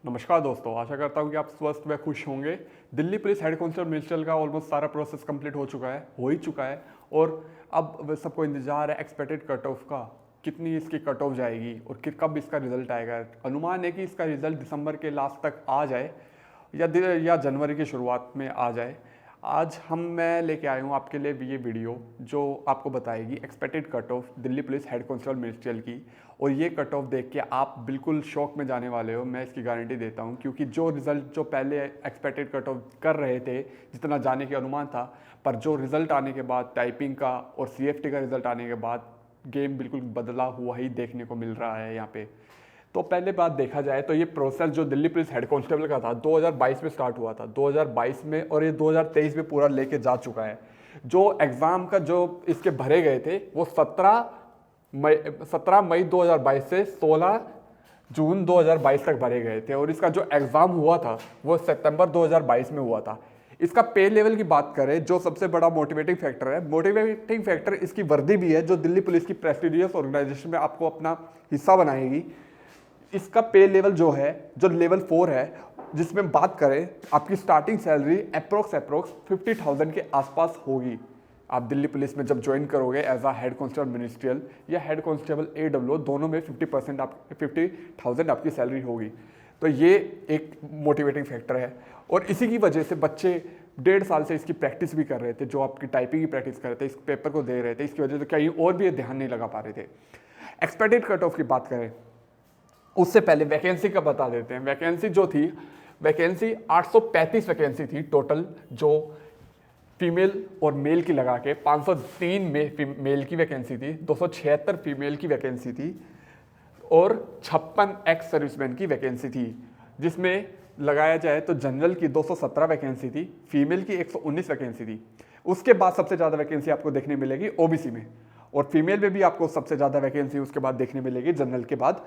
नमस्कार दोस्तों, आशा करता हूँ कि आप स्वस्थ व खुश होंगे। Delhi police head constable ministerial का ऑलमोस्ट सारा प्रोसेस कंप्लीट हो ही चुका है और अब सबको इंतजार है एक्सपेक्टेड कट ऑफ का। कितनी इसकी कट ऑफ जाएगी और कब इसका रिजल्ट आएगा। अनुमान है कि इसका रिजल्ट दिसंबर के लास्ट तक आ जाए या जनवरी की शुरुआत में आ जाए। आज मैं लेके आया हूँ आपके लिए ये वीडियो जो आपको बताएगी expected cut off Delhi police head constable ministerial की। और ये कट ऑफ देख के आप बिल्कुल शॉक में जाने वाले हो, मैं इसकी गारंटी देता हूँ। क्योंकि जो रिज़ल्ट जो पहले एक्सपेक्टेड कट ऑफ कर रहे थे, जितना जाने के अनुमान था, पर जो रिज़ल्ट आने के बाद टाइपिंग का और CFT का रिज़ल्ट आने के बाद गेम बिल्कुल बदला हुआ ही देखने को मिल रहा है यहाँ पे। तो पहले बात देखा जाए तो ये प्रोसेस जो दिल्ली पुलिस हेड कांस्टेबल का था 2022 में स्टार्ट हुआ था, 2022 में, और ये 2023 में पूरा लेके जा चुका है। जो एग्ज़ाम का जो इसके भरे गए थे वो 17 मई 2022 से 16 जून 2022 तक भरे गए थे। और इसका जो एग्ज़ाम हुआ था वो सितंबर 2022 में हुआ था। इसका पे लेवल की बात करें, जो सबसे बड़ा मोटिवेटिंग फैक्टर है, मोटिवेटिंग फैक्टर इसकी वर्दी भी है जो दिल्ली पुलिस की प्रेस्टिजियस ऑर्गेनाइजेशन में आपको अपना हिस्सा बनाएगी। इसका पे लेवल जो है, जो लेवल 4 है, जिसमें बात करें आपकी स्टार्टिंग सैलरी अप्रोक्स 50,000 के आसपास होगी। आप दिल्ली पुलिस में जब ज्वाइन करोगे एज आ हेड कांस्टेबल मिनिस्ट्रियल या हेड कांस्टेबल AWO, दोनों में 50,000 आपकी सैलरी होगी। तो ये एक मोटिवेटिंग फैक्टर है। और इसी की वजह से बच्चे 1.5 साल से इसकी प्रैक्टिस भी कर रहे थे, जो आपकी टाइपिंग की प्रैक्टिस कर रहे थे, इस पेपर को दे रहे थे। इसकी वजह से कहीं और भी ध्यान नहीं लगा पा रहे थे। एक्सपेक्टेड कट ऑफ की बात करें उससे पहले वैकेंसी का बता देते हैं। वैकेंसी जो थी, वैकेंसी 835 वैकेंसी थी टोटल, जो फीमेल और मेल की लगा के 503 मेल की वैकेंसी थी, 276 फीमेल की वैकेंसी थी और 56 एक्स सर्विसमैन की वैकेंसी थी। जिसमें लगाया जाए तो जनरल की 217 वैकेंसी थी, फीमेल की 119 वैकेंसी थी। उसके बाद सबसे ज़्यादा वैकेंसी आपको देखने मिलेगी OBC में, और फीमेल में भी आपको सबसे ज़्यादा वैकेंसी उसके बाद देखने मिलेगी जनरल के बाद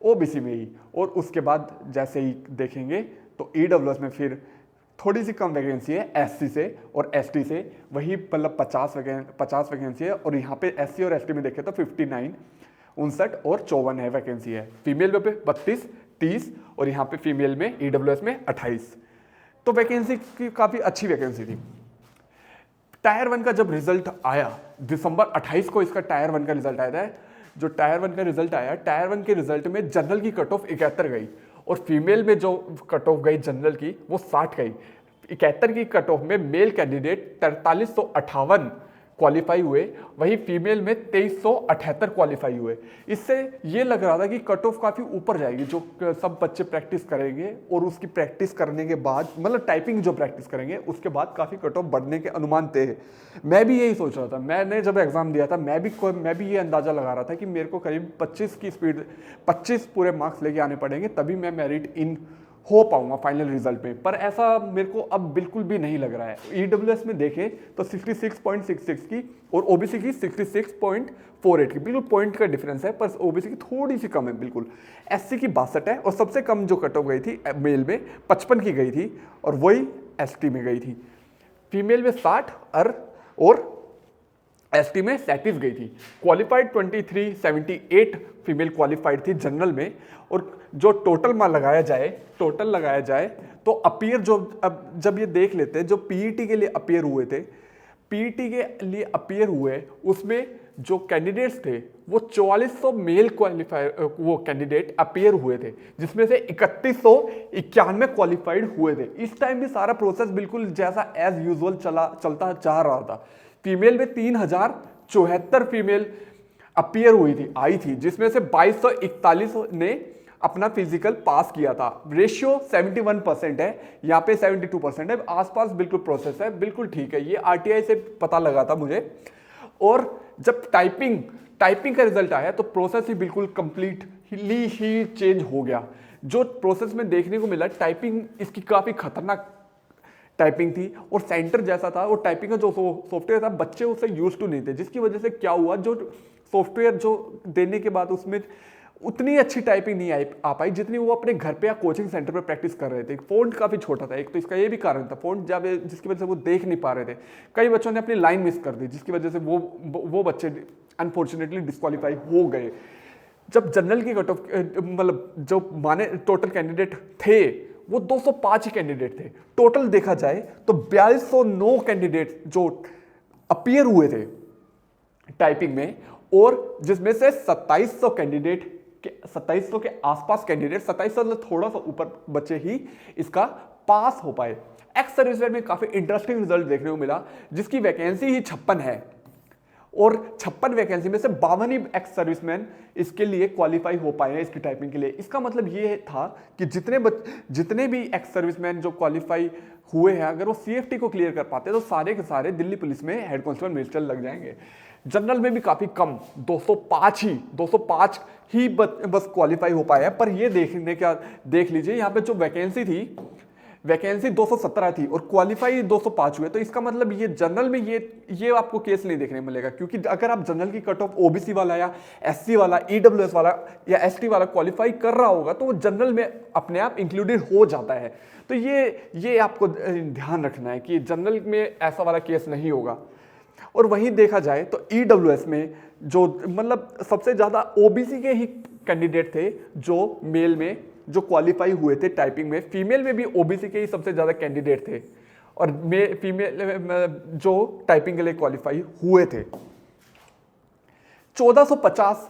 OBC में ही। और उसके बाद जैसे ही देखेंगे तो EWS में फिर थोड़ी सी कम वैकेंसी है SC से और ST से, वही मतलब 50 वैकेंसी है। और यहाँ पे SC और ST में देखें तो 59, 59 और 54 है वैकेंसी है। फीमेल में पे 32, 30 और यहाँ पे फीमेल में EWS में 28। तो वैकेंसी की काफ़ी अच्छी वैकेंसी थी। टायर 1 का जब रिजल्ट आया दिसंबर 28 को, इसका टायर 1 का रिजल्ट आया था। जो टायर 1 का रिजल्ट आया, टायर 1 के रिजल्ट में जनरल की कट ऑफ 71 गई और फीमेल में जो कट ऑफ गई जनरल की वो 60 गई। 71 की कट ऑफ में मेल कैंडिडेट 4358 क्वालिफाई हुए, वही फीमेल में 2378 क्वालिफाई हुए। इससे ये लग रहा था कि कट ऑफ काफ़ी ऊपर जाएगी, जो सब बच्चे प्रैक्टिस करेंगे और उसकी प्रैक्टिस करने के बाद, मतलब टाइपिंग जो प्रैक्टिस करेंगे उसके बाद काफ़ी कट ऑफ बढ़ने के अनुमान थे। मैं भी यही सोच रहा था। मैंने जब एग्ज़ाम दिया था मैं भी ये अंदाज़ा लगा रहा था कि मेरे को करीब 25 की स्पीड, 25 पूरे मार्क्स लेके आने पड़ेंगे तभी मैं मेरिट इन हो पाऊंगा फाइनल रिजल्ट में। पर ऐसा मेरे को अब बिल्कुल भी नहीं लग रहा है। EWS में देखें तो 66.66 की और OBC की 66.48 की, बिल्कुल पॉइंट का डिफरेंस है, पर OBC की थोड़ी सी कम है बिल्कुल। SC की 62 है और सबसे कम जो कट ऑफ गई थी मेल में 55 की गई थी और वही ST में गई थी। फीमेल में 60 और ST में 37 गई थी। क्वालिफाइड 2378 फीमेल क्वालिफाइड थी जनरल में। और जो टोटल लगाया जाए तो अपीयर जो, अब जब ये देख लेते हैं, जो PET के लिए अपीयर हुए थे, PET के लिए अपीयर हुए उसमें जो कैंडिडेट्स थे वो 4400 मेल वो कैंडिडेट अपीयर हुए थे, जिसमें से 3191 क्वालिफाइड हुए थे। इस टाइम भी सारा प्रोसेस बिल्कुल जैसा एज यूजुअल चलता जा रहा था। फीमेल में 3074 फीमेल अपीयर आई थी, जिसमें से 2241 ने अपना फिजिकल पास किया था। रेशियो 71% है, यहाँ पे 72% है, आसपास बिल्कुल प्रोसेस है, बिल्कुल ठीक है। ये RTI से पता लगा था मुझे। और जब टाइपिंग का रिजल्ट आया तो प्रोसेस ही बिल्कुल कंप्लीटली ही चेंज हो गया। जो प्रोसेस में देखने को मिला, टाइपिंग इसकी काफ़ी खतरनाक टाइपिंग थी और सेंटर जैसा था। और टाइपिंग का जो सॉफ्टवेयर था बच्चे उससे यूज टू नहीं थे, जिसकी वजह से क्या हुआ, जो सॉफ्टवेयर जो देने के बाद उसमें उतनी अच्छी टाइपिंग नहीं आ पाई जितनी वो अपने घर पे या कोचिंग सेंटर पे प्रैक्टिस कर रहे थे। फ़ॉन्ट काफ़ी छोटा था, एक तो इसका ये भी कारण था, फ़ॉन्ट जब जिसकी वजह से वो देख नहीं पा रहे थे। कई बच्चों ने अपनी लाइन मिस कर दी, जिसकी वजह से वो बच्चे अनफॉर्चुनेटली डिस्क्वालीफाई हो गए। जब जनरल की कट ऑफ मतलब जो माने टोटल कैंडिडेट थे वो 205 ही कैंडिडेट थे। टोटल देखा जाए तो 4209 कैंडिडेट जो अपीयर हुए थे टाइपिंग में, और जिसमें से 2700 कैंडिडेट के 2700 के आसपास कैंडिडेट, 2700 से थोड़ा सा ऊपर बच्चे ही इसका पास हो पाए। एक्स सर्विसमैन में काफी इंटरेस्टिंग रिजल्ट देखने को मिला, जिसकी वैकेंसी ही 56 है और 56 वैकेंसी में से 52 ही एक्स सर्विसमैन इसके लिए क्वालिफाई हो पाए हैं इसकी टाइपिंग के लिए। इसका मतलब ये था कि जितने भी एक्स सर्विसमैन जो क्वालिफाई हुए हैं, अगर वो सीएफटी को क्लियर कर पाते तो सारे के सारे दिल्ली पुलिस में हेड कांस्टेबल मिनिस्टर लग जाएंगे। जनरल में भी काफी कम 205 ही बस क्वालिफाई हो पाए हैं। पर ये देख लीजिए यहाँ पे जो वैकेंसी थी, वैकेंसी 217 थी और क्वालिफाई 205 हुए। तो इसका मतलब ये जनरल में ये आपको केस नहीं देखने मिलेगा, क्योंकि अगर आप जनरल की कट ऑफ ओबीसी वाला या एससी वाला, ईडब्ल्यूएस वाला या एसटी वाला क्वालिफाई कर रहा होगा तो वो जनरल में अपने आप इंक्लूडेड हो जाता है। तो ये आपको ध्यान रखना है कि जनरल में ऐसा वाला केस नहीं होगा। और वहीं देखा जाए तो ईडब्ल्यूएस में जो मतलब सबसे ज्यादा ओबीसी के ही कैंडिडेट थे जो मेल में जो क्वालिफाई हुए थे टाइपिंग में। फीमेल में भी ओबीसी के ही सबसे ज्यादा कैंडिडेट थे और फीमेल जो टाइपिंग के लिए क्वालिफाई हुए थे। 1450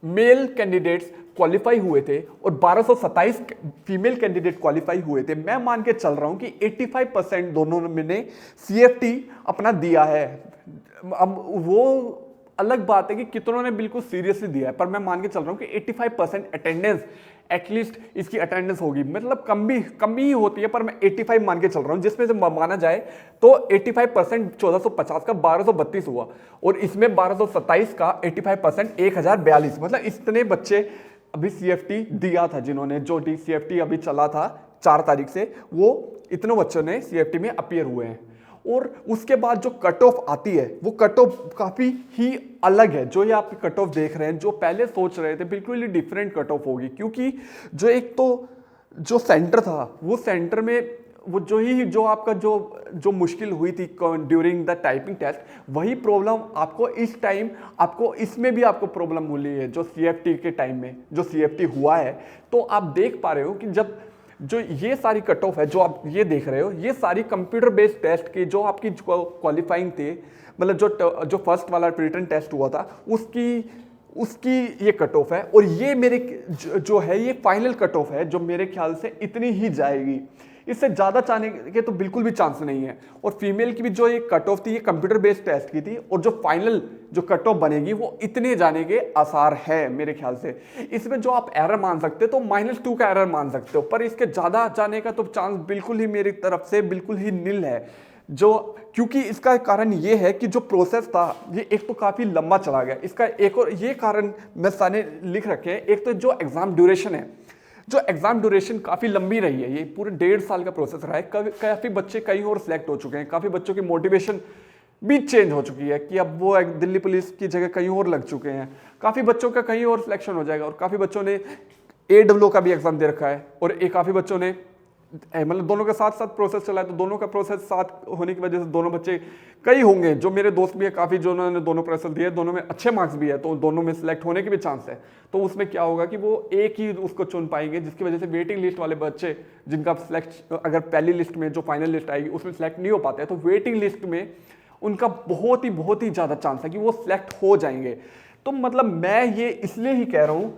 मेल कैंडिडेट्स क्वालिफाई हुए थे और 1227 फीमेल कैंडिडेट क्वालिफाई हुए थे। मैं मान के चल रहा हूं कि 85% दोनों ने सीएफटी अपना दिया है। अब वो अलग बात है कि कितनों ने बिल्कुल सीरियसली दिया है, पर मैं मान के चल रहा हूं कि 85% अटेंडेंस एटलीस्ट इसकी अटेंडेंस होगी। मतलब कम ही होती है, पर मैं 85 मान के चल रहा हूं, जिसमें से माना जाए तो 85% 1450 का 1232 हुआ और इसमें 1227 का 85% 1042। मतलब इतने बच्चे अभी सीएफटी दिया था, जिन्होंने जो सीएफटी अभी चला था 4 तारीख से, वो इतने बच्चों ने सीएफटी में अपीयर हुए हैं। और उसके बाद जो कट ऑफ आती है वो कट ऑफ काफी ही अलग है। जो ये आप कट ऑफ देख रहे हैं, जो पहले सोच रहे थे बिल्कुल ही डिफरेंट कट ऑफ होगी, क्योंकि जो एक तो जो सेंटर था वो सेंटर में वो जो आपका जो मुश्किल हुई थी ड्यूरिंग द टाइपिंग टेस्ट, वही प्रॉब्लम आपको इस टाइम आपको इसमें भी आपको प्रॉब्लम मिली है जो सीएफटी के टाइम में जो सीएफटी हुआ है। तो आप देख पा रहे हो कि जब जो ये सारी कट ऑफ है जो आप ये देख रहे हो, ये सारी कंप्यूटर बेस्ड टेस्ट की जो आपकी क्वालिफाइंग थे, मतलब जो फर्स्ट वाला रिटन टेस्ट हुआ था उसकी ये कट ऑफ है। और ये मेरे जो है ये फाइनल कट ऑफ है जो मेरे ख्याल से इतनी ही जाएगी, इससे ज़्यादा जाने के तो बिल्कुल भी चांस नहीं है। और फीमेल की भी जो ये कट ऑफ थी ये कंप्यूटर बेस्ड टेस्ट की थी, और जो फाइनल जो कट ऑफ बनेगी वो इतने जाने के आसार है मेरे ख्याल से। इसमें जो आप एरर मान सकते हो तो -2 का एरर मान सकते हो, पर इसके ज़्यादा जाने का तो चांस बिल्कुल ही मेरी तरफ से बिल्कुल ही नील है। क्योंकि इसका कारण ये है कि जो प्रोसेस था ये एक तो काफ़ी लंबा चला गया। इसका एक और ये कारण मैं सारे लिख रखे हैं। एक तो जो एग्ज़ाम ड्यूरेशन है, जो एग्जाम ड्यूरेशन काफी लंबी रही है, ये पूरे 1.5 साल का प्रोसेस रहा है। काफी बच्चे कहीं और सिलेक्ट हो चुके हैं, काफी बच्चों की मोटिवेशन भी चेंज हो चुकी है कि अब वो दिल्ली पुलिस की जगह कहीं और लग चुके हैं, काफी बच्चों का कहीं और सिलेक्शन हो जाएगा। और काफी बच्चों ने AWO का भी एग्जाम दे रखा है और काफी बच्चों ने मतलब दोनों के साथ साथ प्रोसेस चला है, तो दोनों का प्रोसेस साथ होने की वजह से दोनों बच्चे कई होंगे जो मेरे दोस्त भी है काफ़ी जो उन्होंने दोनों प्रोसेस दिए, दोनों में अच्छे मार्क्स भी है, तो दोनों में सिलेक्ट होने के भी चांस है। तो उसमें क्या होगा कि वो एक ही उसको चुन पाएंगे, जिसकी वजह से वेटिंग लिस्ट वाले बच्चे जिनका सिलेक्ट अगर पहली लिस्ट में जो फाइनल लिस्ट आएगी उसमें सिलेक्ट नहीं हो पाते हैं, तो वेटिंग लिस्ट में उनका बहुत ही ज़्यादा चांस है कि वो सिलेक्ट हो जाएंगे। तो मतलब मैं ये इसलिए ही कह रहा हूँ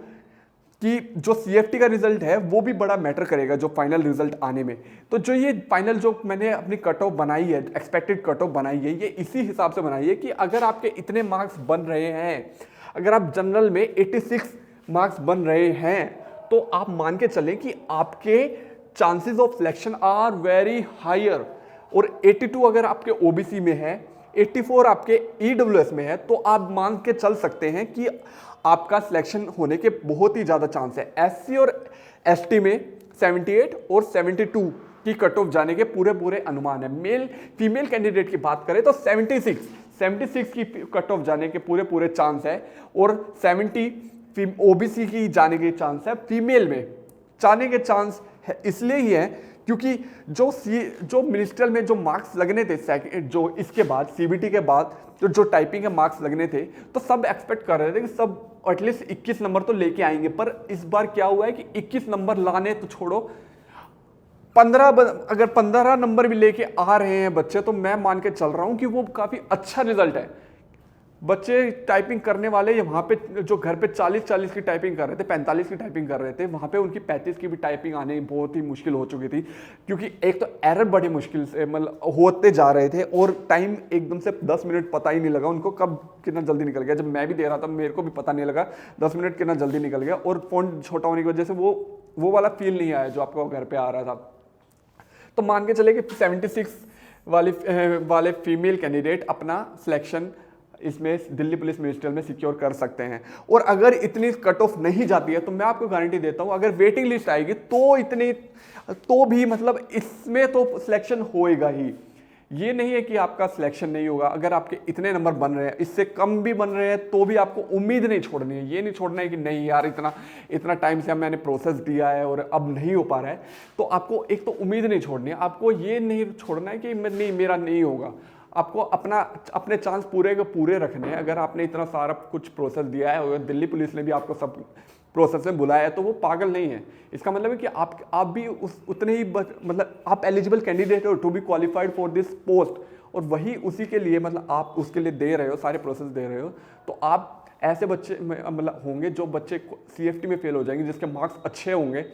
कि जो सीएफटी का रिजल्ट है वो भी बड़ा मैटर करेगा जो फाइनल रिजल्ट आने में। तो जो ये फाइनल जो मैंने अपनी कट ऑफ बनाई है, एक्सपेक्टेड कट ऑफ बनाई है, ये इसी हिसाब से बनाई है कि अगर आपके इतने मार्क्स बन रहे हैं, अगर आप जनरल में 86 मार्क्स बन रहे हैं, तो आप मान के चलें कि आपके chances of selection are very higher. और 82 अगर आपके ओबीसी में है, 84 आपके ईडब्ल्यूएस में है, तो आप मान के चल सकते हैं कि आपका सिलेक्शन होने के बहुत ही ज़्यादा चांस है। एससी और एसटी में 78 और 72 की कट ऑफ जाने के पूरे अनुमान है। मेल फीमेल कैंडिडेट की बात करें तो 76 की कट ऑफ जाने के पूरे चांस है, और 70 ओबीसी की जाने के चांस है। फीमेल में जाने के चांस है इसलिए ही है क्योंकि जो मिनिस्ट्रियल में जो मार्क्स लगने थे जो इसके बाद सीबीटी के बाद जो टाइपिंग के मार्क्स लगने थे, तो सब एक्सपेक्ट कर रहे थे कि सब एटलीस्ट 21 नंबर तो लेके आएंगे। पर इस बार क्या हुआ है कि 21 नंबर लाने तो छोड़ो, 15 अगर 15 नंबर भी लेके आ रहे हैं बच्चे, तो मैं मान के चल रहा हूं कि वो काफी अच्छा रिजल्ट है। बच्चे टाइपिंग करने वाले वहां पे जो घर पे 40 की टाइपिंग कर रहे थे, 45 की टाइपिंग कर रहे थे, वहां पे उनकी 35 की भी टाइपिंग आने बहुत ही मुश्किल हो चुकी थी, क्योंकि एक तो एरर बड़ी मुश्किल से मतलब होते जा रहे थे और टाइम एकदम से 10 मिनट पता ही नहीं लगा उनको कब कितना जल्दी निकल गया। जब मैं भी दे रहा था मेरे को भी पता नहीं लगा 10 मिनट कितना जल्दी निकल गया, और फ़ॉन्ट छोटा होने की वजह से वो वाला फील नहीं आया जो आपको घर पे आ रहा था। तो मान के चले कि 76 वाले फीमेल कैंडिडेट अपना सिलेक्शन इसमें दिल्ली पुलिस मिनिस्ट्रियल में सिक्योर कर सकते हैं। और अगर इतनी कट ऑफ नहीं जाती है तो मैं आपको गारंटी देता हूं, अगर वेटिंग लिस्ट आएगी तो भी मतलब इसमें तो सिलेक्शन होएगा ही। ये नहीं है कि आपका सिलेक्शन नहीं होगा। अगर आपके इतने नंबर बन रहे हैं, इससे कम भी बन रहे हैं, तो भी आपको उम्मीद नहीं छोड़नी है। ये नहीं छोड़ना है कि नहीं यार इतना टाइम से मैंने प्रोसेस दिया है और अब नहीं हो पा रहा है, तो आपको एक तो उम्मीद नहीं छोड़नी है। आपको ये नहीं छोड़ना है कि नहीं मेरा नहीं होगा। आपको अपने चांस पूरे के पूरे रखने हैं। अगर आपने इतना सारा कुछ प्रोसेस दिया है और दिल्ली पुलिस ने भी आपको सब प्रोसेस में बुलाया है, तो वो पागल नहीं है। इसका मतलब है कि आप भी उतने ही मतलब आप एलिजिबल कैंडिडेट हो to be qualified for this post, और वही उसी के लिए मतलब आप उसके लिए दे रहे हो, सारे प्रोसेस दे रहे हो। तो आप ऐसे बच्चे मतलब होंगे जो बच्चे CFT में फेल हो जाएंगे, जिसके मार्क्स अच्छे होंगे,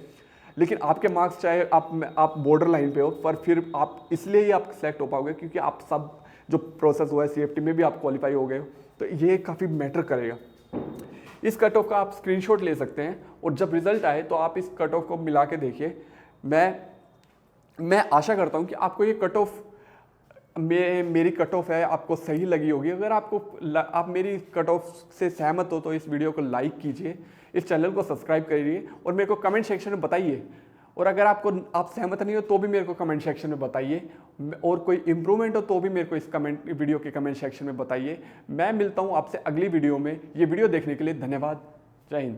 लेकिन आपके मार्क्स चाहे आप बॉर्डर लाइन पे हो, पर फिर आप इसलिए ही आप सेलेक्ट हो पाओगे क्योंकि आप सब जो प्रोसेस हुआ है CFT में भी आप क्वालिफाई हो गए हो। तो ये काफ़ी मैटर करेगा। इस कट ऑफ का आप स्क्रीनशॉट ले सकते हैं, और जब रिजल्ट आए तो आप इस कट ऑफ को मिला के देखिए। मैं आशा करता हूँ कि आपको ये कट ऑफ मेरी कट ऑफ है आपको सही लगी होगी। अगर आप मेरी कट ऑफ से सहमत हो तो इस वीडियो को लाइक कीजिए, इस चैनल को सब्सक्राइब करिए और मेरे को कमेंट सेक्शन में बताइए। और अगर आप सहमत नहीं हो तो भी मेरे को कमेंट सेक्शन में बताइए, और कोई इंप्रूवमेंट हो तो भी मेरे को इस वीडियो के कमेंट सेक्शन में बताइए। मैं मिलता हूँ आपसे अगली वीडियो में। ये वीडियो देखने के लिए धन्यवाद। जय हिंद।